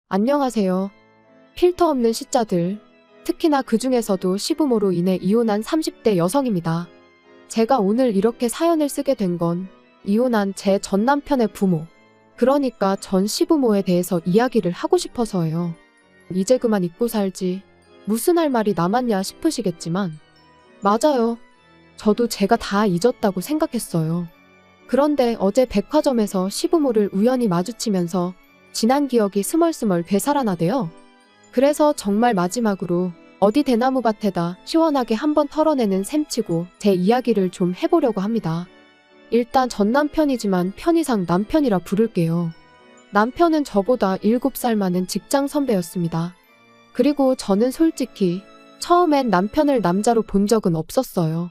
안녕하세요. 필터 없는 시자들, 특히나 그 중에서도 시부모로 인해 이혼한 30대 여성입니다. 제가 오늘 이렇게 사연을 쓰게 된 건 이혼한 제 전 남편의 부모, 그러니까 전 시부모에 대해서 이야기를 하고 싶어서예요. 이제 그만 잊고 살지, 무슨 할 말이 남았냐 싶으시겠지만, 맞아요. 저도 제가 다 잊었다고 생각했어요. 그런데 어제 백화점에서 시부모를 우연히 마주치면서 지난 기억이 스멀스멀 되살아나대요. 그래서 정말 마지막으로 어디 대나무밭에다 시원하게 한번 털어내는 셈치고 제 이야기를 좀 해보려고 합니다. 일단 전 남편이지만 편의상 남편이라 부를게요. 남편은 저보다 7살 많은 직장 선배였습니다. 그리고 저는 솔직히 처음엔 남편을 남자로 본 적은 없었어요.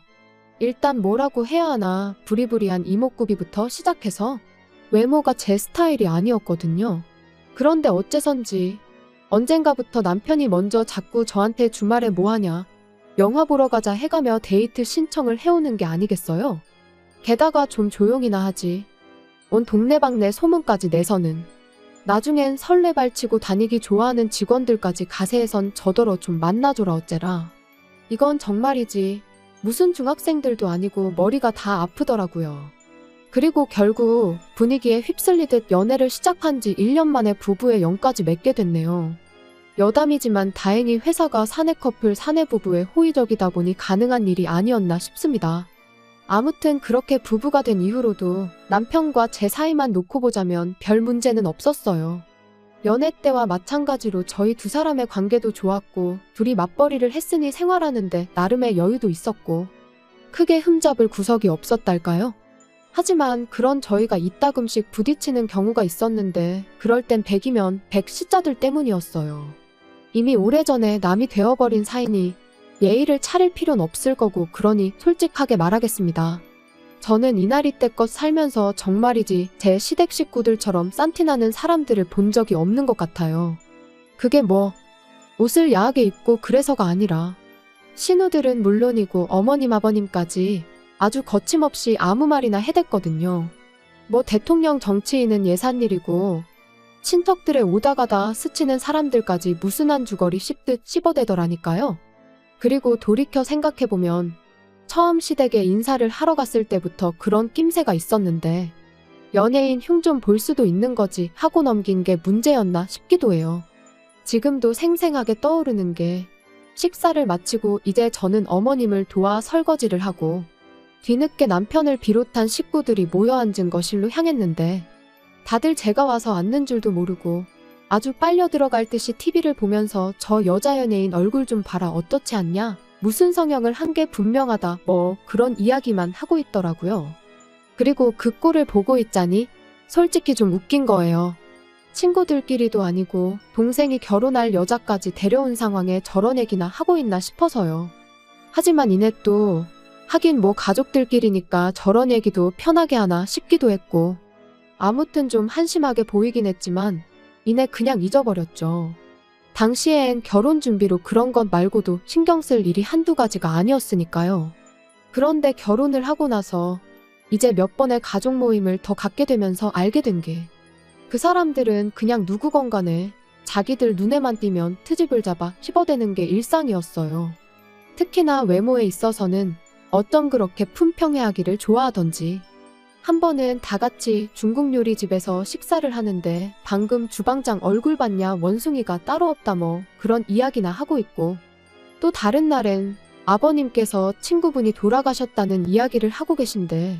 일단 뭐라고 해야 하나 부리부리한 이목구비부터 시작해서 외모가 제 스타일이 아니었거든요. 그런데 어째선지 언젠가부터 남편이 먼저 자꾸 저한테 주말에 뭐하냐, 영화 보러 가자 해가며 데이트 신청을 해오는 게 아니겠어요? 게다가 좀 조용히나 하지, 온 동네방네 소문까지 내서는 나중엔 설레발치고 다니기 좋아하는 직원들까지 가세해선 저더러 좀 만나줘라 어째라. 이건 정말이지 무슨 중학생들도 아니고 머리가 다 아프더라고요. 그리고 결국 분위기에 휩쓸리듯 연애를 시작한 지 1년 만에 부부의 영까지 맺게 됐네요. 여담이지만 다행히 회사가 사내 커플 사내 부부에 호의적이다 보니 가능한 일이 아니었나 싶습니다. 아무튼 그렇게 부부가 된 이후로도 남편과 제 사이만 놓고 보자면 별 문제는 없었어요. 연애 때와 마찬가지로 저희 두 사람의 관계도 좋았고 둘이 맞벌이를 했으니 생활하는데 나름의 여유도 있었고 크게 흠잡을 구석이 없었달까요? 하지만 그런 저희가 이따금씩 부딪히는 경우가 있었는데 그럴 땐 100이면 100 시자들 때문이었어요. 이미 오래전에 남이 되어버린 사이니 예의를 차릴 필요는 없을 거고, 그러니 솔직하게 말하겠습니다. 저는 이날이때껏 살면서 정말이지 제 시댁 식구들처럼 싼티나는 사람들을 본 적이 없는 것 같아요. 그게 뭐 옷을 야하게 입고 그래서가 아니라 신우들은 물론이고 어머님 아버님까지 아주 거침없이 아무 말이나 해댔거든요. 뭐 대통령 정치인은 예산일이고 친척들의 오다가다 스치는 사람들까지 무슨 한 주거리 씹듯 씹어대더라니까요. 그리고 돌이켜 생각해보면 처음 시댁에 인사를 하러 갔을 때부터 그런 낌새가 있었는데 연예인 흉 좀 볼 수도 있는 거지 하고 넘긴 게 문제였나 싶기도 해요. 지금도 생생하게 떠오르는 게 식사를 마치고 이제 저는 어머님을 도와 설거지를 하고 뒤늦게 남편을 비롯한 식구들이 모여 앉은 거실로 향했는데 다들 제가 와서 앉는 줄도 모르고 아주 빨려 들어갈 듯이 TV를 보면서 저 여자 연예인 얼굴 좀 봐라 어떻지 않냐, 무슨 성형을 한 게 분명하다, 뭐 그런 이야기만 하고 있더라고요. 그리고 그 꼴을 보고 있자니 솔직히 좀 웃긴 거예요. 친구들끼리도 아니고 동생이 결혼할 여자까지 데려온 상황에 저런 얘기나 하고 있나 싶어서요. 하지만 이내 또 하긴 뭐 가족들끼리니까 저런 얘기도 편하게 하나 싶기도 했고, 아무튼 좀 한심하게 보이긴 했지만 이내 그냥 잊어버렸죠. 당시엔 결혼 준비로 그런 것 말고도 신경 쓸 일이 한두 가지가 아니었으니까요. 그런데 결혼을 하고 나서 이제 몇 번의 가족 모임을 더 갖게 되면서 알게 된 게, 그 사람들은 그냥 누구건 간에 자기들 눈에만 띄면 트집을 잡아 씹어대는 게 일상이었어요. 특히나 외모에 있어서는 어쩜 그렇게 품평회하기를 좋아하던지. 한 번은 다 같이 중국 요리집에서 식사를 하는데 방금 주방장 얼굴 봤냐, 원숭이가 따로 없다, 뭐 그런 이야기나 하고 있고, 또 다른 날엔 아버님께서 친구분이 돌아가셨다는 이야기를 하고 계신데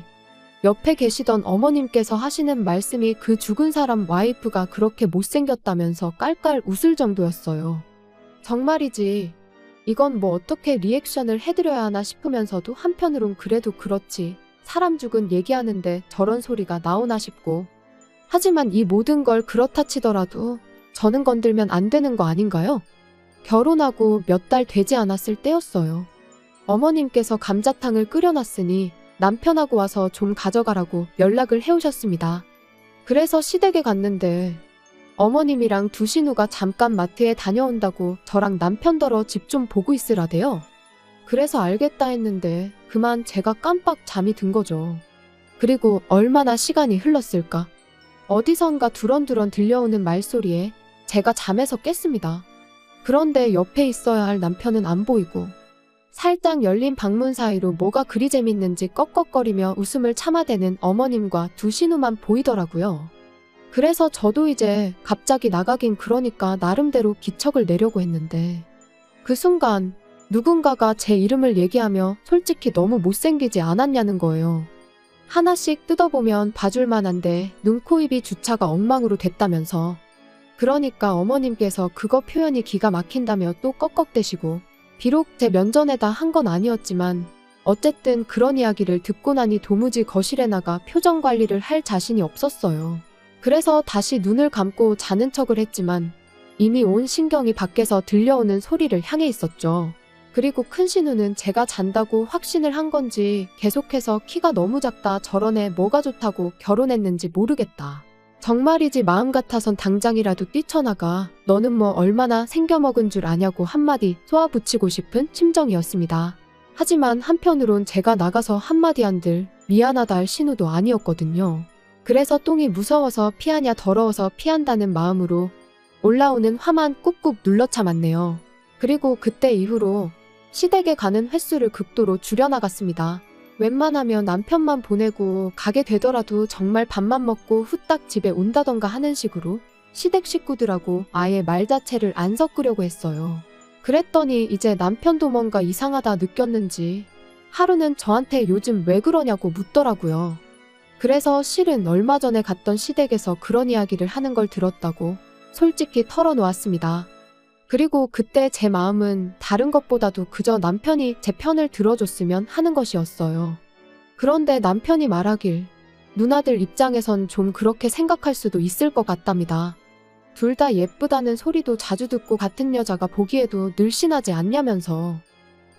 옆에 계시던 어머님께서 하시는 말씀이 그 죽은 사람 와이프가 그렇게 못생겼다면서 깔깔 웃을 정도였어요. 정말이지 이건 뭐 어떻게 리액션을 해드려야 하나 싶으면서도 한편으론 그래도 그렇지, 사람 죽은 얘기하는데 저런 소리가 나오나 싶고, 하지만 이 모든 걸 그렇다 치더라도 저는 건들면 안 되는 거 아닌가요? 결혼하고 몇 달 되지 않았을 때였어요. 어머님께서 감자탕을 끓여놨으니 남편하고 와서 좀 가져가라고 연락을 해오셨습니다. 그래서 시댁에 갔는데 어머님이랑 두 신우가 잠깐 마트에 다녀온다고 저랑 남편더러 집 좀 보고 있으라대요. 그래서 알겠다 했는데 그만 제가 깜빡 잠이 든 거죠. 그리고 얼마나 시간이 흘렀을까. 어디선가 두런두런 들려오는 말소리에 제가 잠에서 깼습니다. 그런데 옆에 있어야 할 남편은 안 보이고 살짝 열린 방문 사이로 뭐가 그리 재밌는지 꺽꺽거리며 웃음을 참아대는 어머님과 두 신우만 보이더라고요. 그래서 저도 이제 갑자기 나가긴 그러니까 나름대로 기척을 내려고 했는데 그 순간 누군가가 제 이름을 얘기하며 솔직히 너무 못생기지 않았냐는 거예요. 하나씩 뜯어보면 봐줄 만한데 눈, 코, 입이 주차가 엉망으로 됐다면서. 그러니까 어머님께서 그거 표현이 기가 막힌다며 또 꺽꺽대시고 비록 제 면전에다 한 건 아니었지만 어쨌든 그런 이야기를 듣고 나니 도무지 거실에 나가 표정 관리를 할 자신이 없었어요. 그래서 다시 눈을 감고 자는 척을 했지만 이미 온 신경이 밖에서 들려오는 소리를 향해 있었죠. 그리고 큰 신우는 제가 잔다고 확신을 한 건지 계속해서 키가 너무 작다, 저런 애 뭐가 좋다고 결혼했는지 모르겠다. 정말이지 마음 같아선 당장이라도 뛰쳐나가 너는 뭐 얼마나 생겨먹은 줄 아냐고 한마디 쏘아붙이고 싶은 심정이었습니다. 하지만 한편으론 제가 나가서 한마디 한들 미안하다 할 신우도 아니었거든요. 그래서 똥이 무서워서 피하냐 더러워서 피한다는 마음으로 올라오는 화만 꾹꾹 눌러 참았네요. 그리고 그때 이후로 시댁에 가는 횟수를 극도로 줄여나갔습니다. 웬만하면 남편만 보내고 가게 되더라도 정말 밥만 먹고 후딱 집에 온다던가 하는 식으로 시댁 식구들하고 아예 말 자체를 안 섞으려고 했어요. 그랬더니 이제 남편도 뭔가 이상하다 느꼈는지 하루는 저한테 요즘 왜 그러냐고 묻더라고요. 그래서 실은 얼마 전에 갔던 시댁에서 그런 이야기를 하는 걸 들었다고 솔직히 털어놓았습니다. 그리고 그때 제 마음은 다른 것보다도 그저 남편이 제 편을 들어줬으면 하는 것이었어요. 그런데 남편이 말하길 누나들 입장에선 좀 그렇게 생각할 수도 있을 것 같답니다. 둘 다 예쁘다는 소리도 자주 듣고 같은 여자가 보기에도 늘씬하지 않냐면서.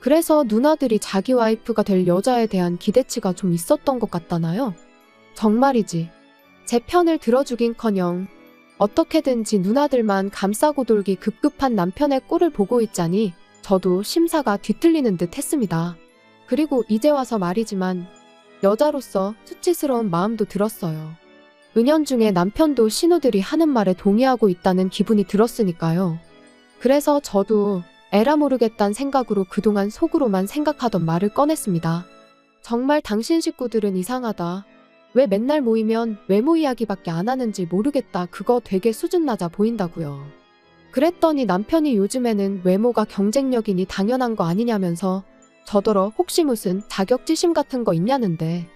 그래서 누나들이 자기 와이프가 될 여자에 대한 기대치가 좀 있었던 것 같다나요? 정말이지. 제 편을 들어주긴커녕 어떻게든지 누나들만 감싸고 돌기 급급한 남편의 꼴을 보고 있자니 저도 심사가 뒤틀리는 듯 했습니다. 그리고 이제 와서 말이지만 여자로서 수치스러운 마음도 들었어요. 은연중에 남편도 신우들이 하는 말에 동의하고 있다는 기분이 들었으니까요. 그래서 저도 에라 모르겠다는 생각으로 그동안 속으로만 생각하던 말을 꺼냈습니다. 정말 당신 식구들은 이상하다. 왜 맨날 모이면 외모 이야기밖에 안 하는지 모르겠다. 그거 되게 수준 낮아 보인다고요. 그랬더니 남편이 요즘에는 외모가 경쟁력이니 당연한 거 아니냐면서 저더러 혹시 무슨 자격지심 같은 거 있냐는데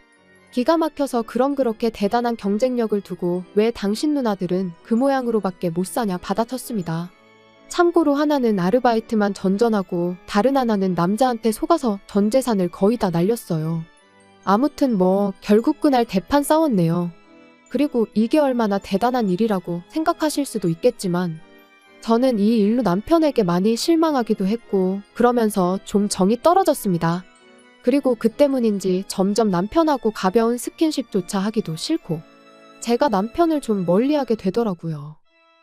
기가 막혀서 그럼 그렇게 대단한 경쟁력을 두고 왜 당신 누나들은 그 모양으로밖에 못 사냐 받아쳤습니다. 참고로 하나는 아르바이트만 전전하고 다른 하나는 남자한테 속아서 전 재산을 거의 다 날렸어요. 아무튼 뭐 결국 그날 대판 싸웠네요. 그리고 이게 얼마나 대단한 일이라고 생각하실 수도 있겠지만 저는 이 일로 남편에게 많이 실망하기도 했고 그러면서 좀 정이 떨어졌습니다. 그리고 그 때문인지 점점 남편하고 가벼운 스킨십조차 하기도 싫고 제가 남편을 좀 멀리하게 되더라고요.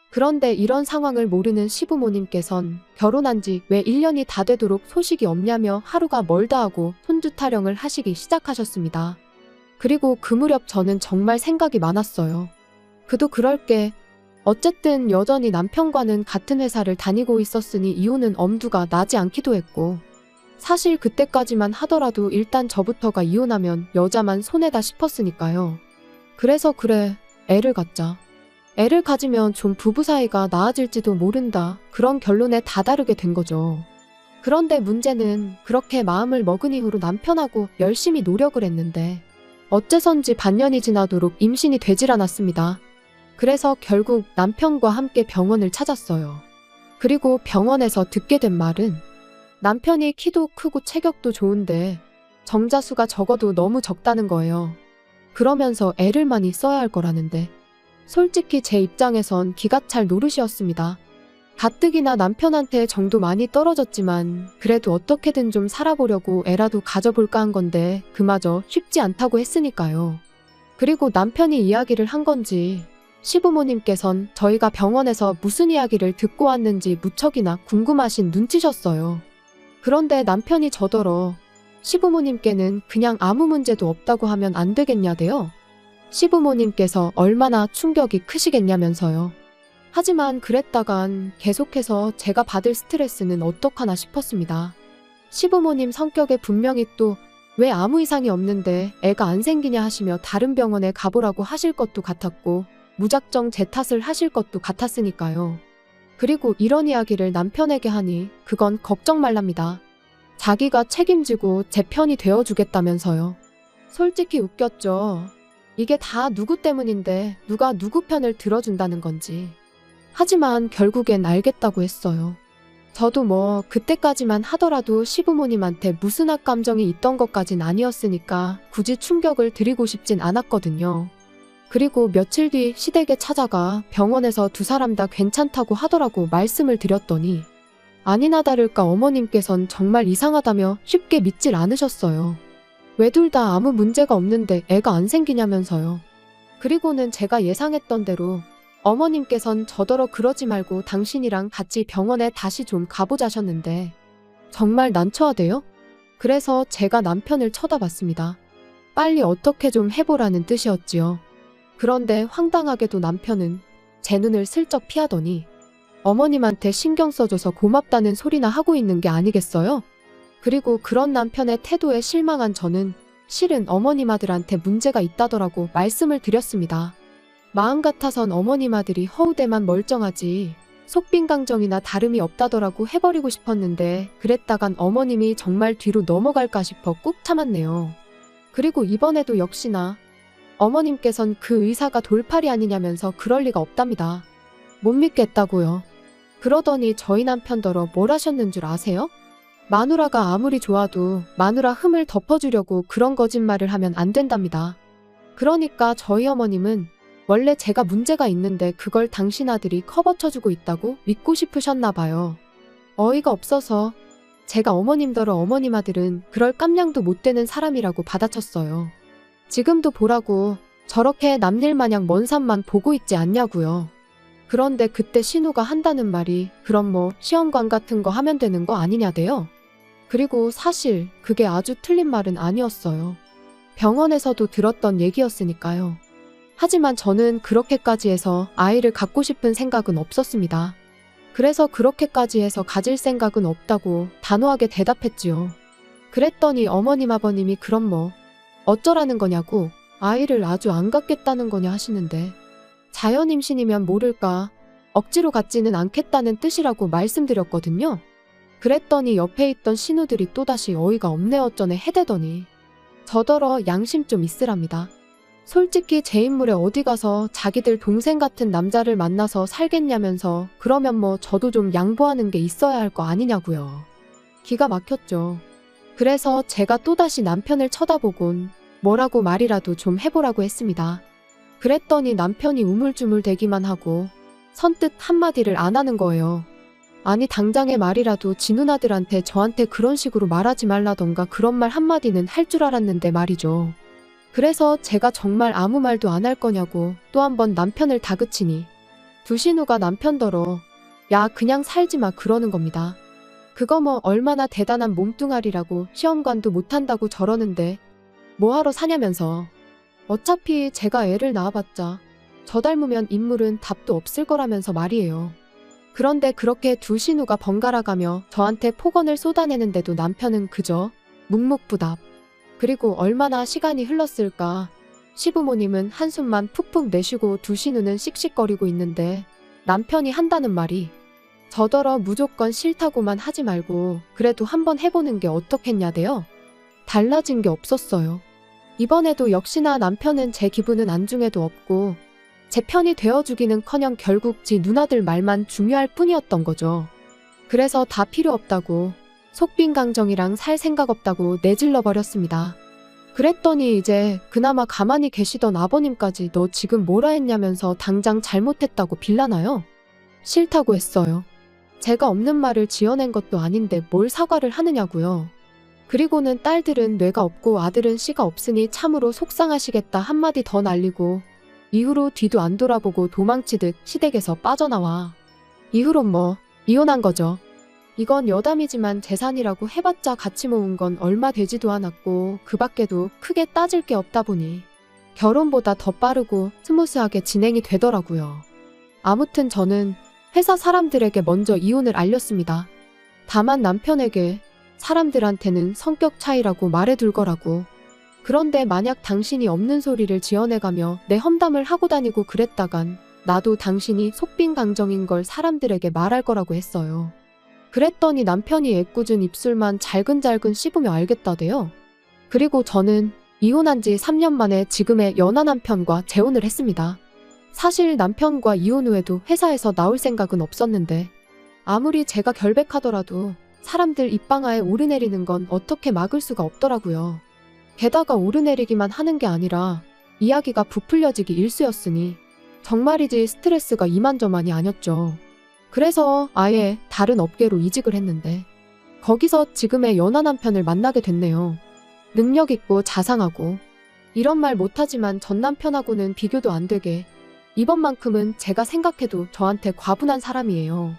그런데 이런 상황을 모르는 시부모님께선 결혼한 지 왜 1년이 다 되도록 소식이 없냐며 하루가 멀다 하고 손주 타령을 하시기 시작하셨습니다. 그리고 그 무렵 저는 정말 생각이 많았어요. 그도 그럴 게 어쨌든 여전히 남편과는 같은 회사를 다니고 있었으니 이혼은 엄두가 나지 않기도 했고 사실 그때까지만 하더라도 일단 저부터가 이혼하면 여자만 손해다 싶었으니까요. 그래서 그래, 애를 갖자. 애를 가지면 좀 부부 사이가 나아질지도 모른다. 그런 결론에 다다르게 된 거죠. 그런데 문제는 그렇게 마음을 먹은 이후로 남편하고 열심히 노력을 했는데 어째선지 반년이 지나도록 임신이 되질 않았습니다. 그래서 결국 남편과 함께 병원을 찾았어요. 그리고 병원에서 듣게 된 말은 남편이 키도 크고 체격도 좋은데 정자수가 적어도 너무 적다는 거예요. 그러면서 애를 많이 써야 할 거라는데 솔직히 제 입장에선 기가 찰 노릇이었습니다. 가뜩이나 남편한테 정도 많이 떨어졌지만 그래도 어떻게든 좀 살아보려고 애라도 가져볼까 한 건데 그마저 쉽지 않다고 했으니까요. 그리고 남편이 이야기를 한 건지 시부모님께선 저희가 병원에서 무슨 이야기를 듣고 왔는지 무척이나 궁금하신 눈치셨어요. 그런데 남편이 저더러 시부모님께는 그냥 아무 문제도 없다고 하면 안 되겠냐대요. 시부모님께서 얼마나 충격이 크시겠냐면서요. 하지만 그랬다간 계속해서 제가 받을 스트레스는 어떡하나 싶었습니다. 시부모님 성격에 분명히 또 왜 아무 이상이 없는데 애가 안 생기냐 하시며 다른 병원에 가보라고 하실 것도 같았고 무작정 제 탓을 하실 것도 같았으니까요. 그리고 이런 이야기를 남편에게 하니 그건 걱정 말랍니다. 자기가 책임지고 제 편이 되어주겠다면서요. 솔직히 웃겼죠. 이게 다 누구 때문인데 누가 누구 편을 들어준다는 건지. 하지만 결국엔 알겠다고 했어요. 저도 뭐 그때까지만 하더라도 시부모님한테 무슨 악감정이 있던 것까진 아니었으니까 굳이 충격을 드리고 싶진 않았거든요. 그리고 며칠 뒤 시댁에 찾아가 병원에서 두 사람 다 괜찮다고 하더라고 말씀을 드렸더니 아니나 다를까 어머님께선 정말 이상하다며 쉽게 믿질 않으셨어요. 왜 둘 다 아무 문제가 없는데 애가 안 생기냐면서요. 그리고는 제가 예상했던 대로 어머님께선 저더러 그러지 말고 당신이랑 같이 병원에 다시 좀 가보자셨는데 정말 난처하대요? 그래서 제가 남편을 쳐다봤습니다. 빨리 어떻게 좀 해보라는 뜻이었지요. 그런데 황당하게도 남편은 제 눈을 슬쩍 피하더니 어머님한테 신경 써줘서 고맙다는 소리나 하고 있는 게 아니겠어요? 그리고 그런 남편의 태도에 실망한 저는 실은 어머님 아들한테 문제가 있다더라고 말씀을 드렸습니다. 마음 같아선 어머님 아들이 허우대만 멀쩡하지 속빈강정이나 다름이 없다더라고 해버리고 싶었는데 그랬다간 어머님이 정말 뒤로 넘어갈까 싶어 꾹 참았네요. 그리고 이번에도 역시나 어머님께선 그 의사가 돌팔이 아니냐면서 그럴 리가 없답니다. 못 믿겠다고요. 그러더니 저희 남편더러 뭘 하셨는 줄 아세요? 마누라가 아무리 좋아도 마누라 흠을 덮어주려고 그런 거짓말을 하면 안 된답니다. 그러니까 저희 어머님은 원래 제가 문제가 있는데 그걸 당신 아들이 커버쳐주고 있다고 믿고 싶으셨나 봐요. 어이가 없어서 제가 어머님더러 어머님 아들은 그럴 깜냥도 못 되는 사람이라고 받아쳤어요. 지금도 보라고 저렇게 남일 마냥 먼 산만 보고 있지 않냐고요. 그런데 그때 신우가 한다는 말이 그럼 뭐 시험관 같은 거 하면 되는 거 아니냐대요. 그리고 사실 그게 아주 틀린 말은 아니었어요. 병원에서도 들었던 얘기였으니까요. 하지만 저는 그렇게까지 해서 아이를 갖고 싶은 생각은 없었습니다. 그래서 그렇게까지 해서 가질 생각은 없다고 단호하게 대답했지요. 그랬더니 어머님 아버님이 그럼 뭐 어쩌라는 거냐고 아이를 아주 안 갖겠다는 거냐 하시는데 자연 임신이면 모를까 억지로 갖지는 않겠다는 뜻이라고 말씀드렸거든요. 그랬더니 옆에 있던 신우들이 또다시 어이가 없네 어쩌네 해대더니 저더러 양심 좀 있으랍니다. 솔직히 제 인물에 어디 가서 자기들 동생 같은 남자를 만나서 살겠냐면서 그러면 뭐 저도 좀 양보하는 게 있어야 할 거 아니냐고요. 기가 막혔죠. 그래서 제가 또다시 남편을 쳐다보곤 뭐라고 말이라도 좀 해보라고 했습니다. 그랬더니 남편이 우물쭈물 대기만 하고 선뜻 한마디를 안 하는 거예요. 아니 당장의 말이라도 지 누나들한테 저한테 그런 식으로 말하지 말라던가 그런 말 한마디는 할 줄 알았는데 말이죠. 그래서 제가 정말 아무 말도 안 할 거냐고 또 한 번 남편을 다그치니 두 신우가 남편더러 야 그냥 살지 마 그러는 겁니다. 그거 뭐 얼마나 대단한 몸뚱아리라고 시험관도 못한다고 저러는데 뭐하러 사냐면서 어차피 제가 애를 낳아봤자 저 닮으면 인물은 답도 없을 거라면서 말이에요. 그런데 그렇게 두 신우가 번갈아가며 저한테 폭언을 쏟아내는데도 남편은 그저 묵묵부답. 그리고 얼마나 시간이 흘렀을까. 시부모님은 한숨만 푹푹 내쉬고 두 신우는 씩씩거리고 있는데 남편이 한다는 말이 저더러 무조건 싫다고만 하지 말고 그래도 한번 해보는 게 어떻겠냐대요. 달라진 게 없었어요. 이번에도 역시나 남편은 제 기분은 안중에도 없고 제 편이 되어주기는커녕 결국 지 누나들 말만 중요할 뿐이었던 거죠. 그래서 다 필요 없다고 속빈강정이랑 살 생각 없다고 내질러 버렸습니다. 그랬더니 이제 그나마 가만히 계시던 아버님까지 너 지금 뭐라 했냐면서 당장 잘못했다고 빌라나요? 싫다고 했어요. 제가 없는 말을 지어낸 것도 아닌데 뭘 사과를 하느냐고요. 그리고는 딸들은 뇌가 없고 아들은 씨가 없으니 참으로 속상하시겠다 한마디 더 날리고 이후로 뒤도 안 돌아보고 도망치듯 시댁에서 빠져나와. 이후론 뭐 이혼한 거죠. 이건 여담이지만 재산이라고 해봤자 같이 모은 건 얼마 되지도 않았고 그 밖에도 크게 따질 게 없다 보니 결혼보다 더 빠르고 스무스하게 진행이 되더라고요. 아무튼 저는 회사 사람들에게 먼저 이혼을 알렸습니다. 다만 남편에게 사람들한테는 성격 차이라고 말해둘 거라고. 그런데 만약 당신이 없는 소리를 지어내가며 내 험담을 하고 다니고 그랬다간 나도 당신이 속빈강정인 걸 사람들에게 말할 거라고 했어요. 그랬더니 남편이 애꿎은 입술만 잘근잘근 씹으며 알겠다대요. 그리고 저는 이혼한 지 3년 만에 지금의 연하 남편과 재혼을 했습니다. 사실 남편과 이혼 후에도 회사에서 나올 생각은 없었는데 아무리 제가 결백하더라도 사람들 입방아에 오르내리는 건 어떻게 막을 수가 없더라고요. 게다가 오르내리기만 하는 게 아니라 이야기가 부풀려지기 일쑤였으니 정말이지 스트레스가 이만저만이 아니었죠. 그래서 아예 다른 업계로 이직을 했는데 거기서 지금의 연하 남편을 만나게 됐네요. 능력 있고 자상하고 이런 말 못하지만 전 남편하고는 비교도 안 되게 이번만큼은 제가 생각해도 저한테 과분한 사람이에요.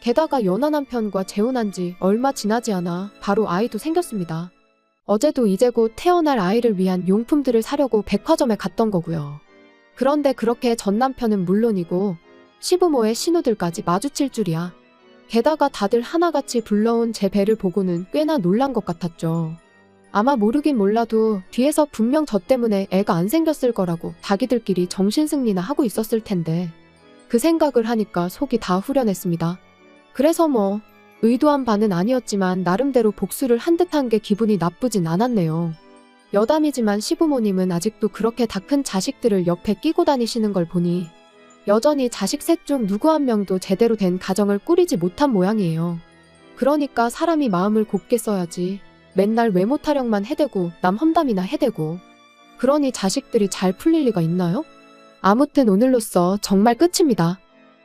게다가 연하 남편과 재혼한 지 얼마 지나지 않아 바로 아이도 생겼습니다. 어제도 이제 곧 태어날 아이를 위한 용품들을 사려고 백화점에 갔던 거고요. 그런데 그렇게 전 남편은 물론이고 시부모의 신우들까지 마주칠 줄이야. 게다가 다들 하나같이 불러온 제 배를 보고는 꽤나 놀란 것 같았죠. 아마 모르긴 몰라도 뒤에서 분명 저 때문에 애가 안 생겼을 거라고 자기들끼리 정신승리나 하고 있었을 텐데 그 생각을 하니까 속이 다 후련했습니다. 그래서 뭐 의도한 바는 아니었지만 나름대로 복수를 한 듯한 게 기분이 나쁘진 않았네요. 여담이지만 시부모님은 아직도 그렇게 다 큰 자식들을 옆에 끼고 다니시는 걸 보니 여전히 자식 셋 중 누구 한 명도 제대로 된 가정을 꾸리지 못한 모양이에요. 그러니까 사람이 마음을 곱게 써야지 맨날 외모 타령만 해대고 남 험담이나 해대고 그러니 자식들이 잘 풀릴 리가 있나요? 아무튼 오늘로써 정말 끝입니다.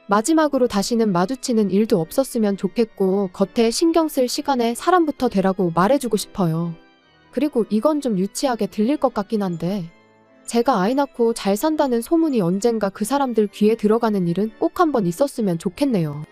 마지막으로 다시는 마주치는 일도 없었으면 좋겠고 겉에 신경 쓸 시간에 사람부터 되라고 말해주고 싶어요. 그리고 이건 좀 유치하게 들릴 것 같긴 한데 제가 아이 낳고 잘 산다는 소문이 언젠가 그 사람들 귀에 들어가는 일은 꼭 한번 있었으면 좋겠네요.